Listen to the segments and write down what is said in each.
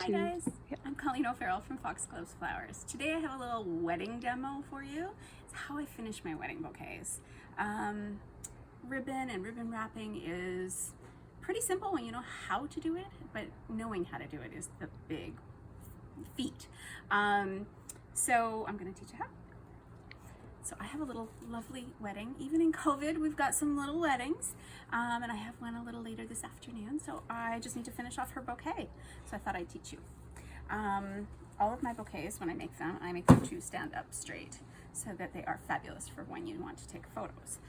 Hi guys, I'm Colleen O'Farrell from Foxgloves Flowers. Today I have a little wedding demo for you. It's how I finish my wedding bouquets. Ribbon and ribbon wrapping is pretty simple when you know how to do it, but knowing how to do it is the big feat. So I'm going to teach you how. So I have a little lovely wedding. Even in COVID, we've got some little weddings. And I have one a little later this afternoon. So I just need to finish off her bouquet. So I thought I'd teach you. All of my bouquets, when I make them to stand up straight so that they are fabulous for when you want to take photos.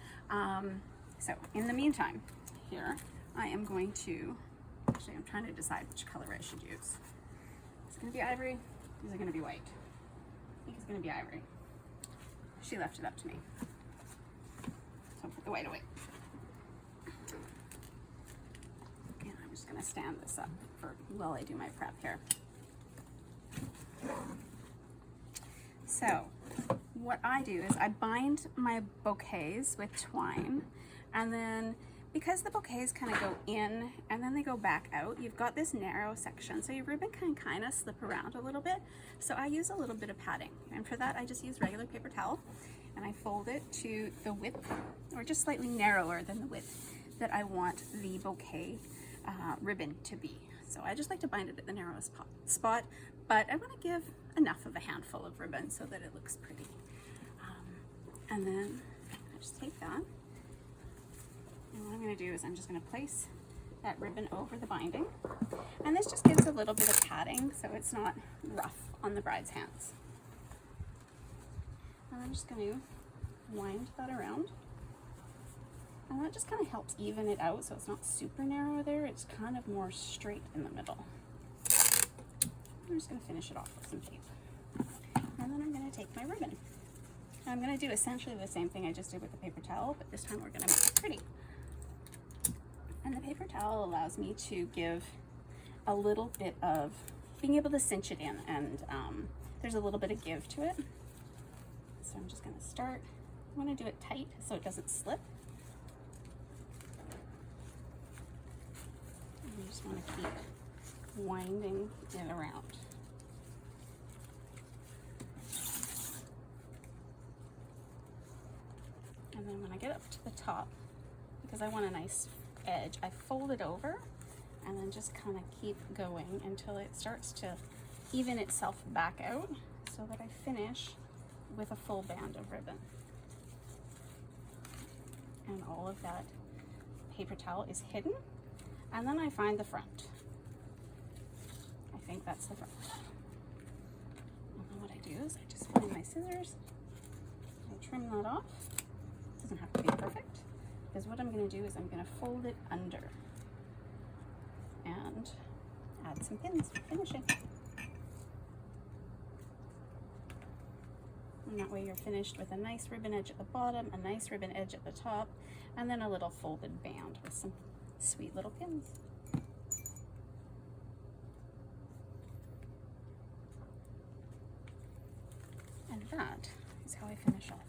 So in the meantime, here, I am going to, actually I'm trying to decide which color I should use. Is it going to be ivory? Is it going to be white? I think it's going to be ivory. She left it up to me. So I'll put the white away. And I'm just going to stand this up while I do my prep here. So what I do is I bind my bouquets with twine, and then because the bouquets kind of go in and then they go back out, you've got this narrow section, so your ribbon can kind of slip around a little bit. So I use a little bit of padding, and for that I just use regular paper towel, and I fold it to the width, or just slightly narrower than the width that I want the bouquet ribbon to be. So I just like to bind it at the narrowest spot, but I want to give enough of a handful of ribbon so that it looks pretty. And then I just take that. And what I'm going to do is I'm just going to place that ribbon over the binding, and this just gives a little bit of padding so it's not rough on the bride's hands. And I'm just going to wind that around, and that just kind of helps even it out so it's not super narrow there, it's kind of more straight in the middle. I'm just going to finish it off with some tape, and then I'm going to take my ribbon. I'm going to do essentially the same thing I just did with the paper towel, but this time we're going to make it pretty. And the paper towel allows me to give a little bit of being able to cinch it in, and there's a little bit of give to it. So I'm just going to start. I want to do it tight so it doesn't slip. And you just want to keep winding it around. And then when I get up to the top, because I want a nice edge, I fold it over and then just kind of keep going until it starts to even itself back out so that I finish with a full band of ribbon. And all of that paper towel is hidden. And then I find the front. I think that's the front. And then what I do is I just find my scissors, I trim that off. Doesn't have to be perfect, because what I'm going to do is I'm going to fold it under and add some pins for finishing. And that way you're finished with a nice ribbon edge at the bottom, a nice ribbon edge at the top, and then a little folded band with some sweet little pins. And that is how I finish off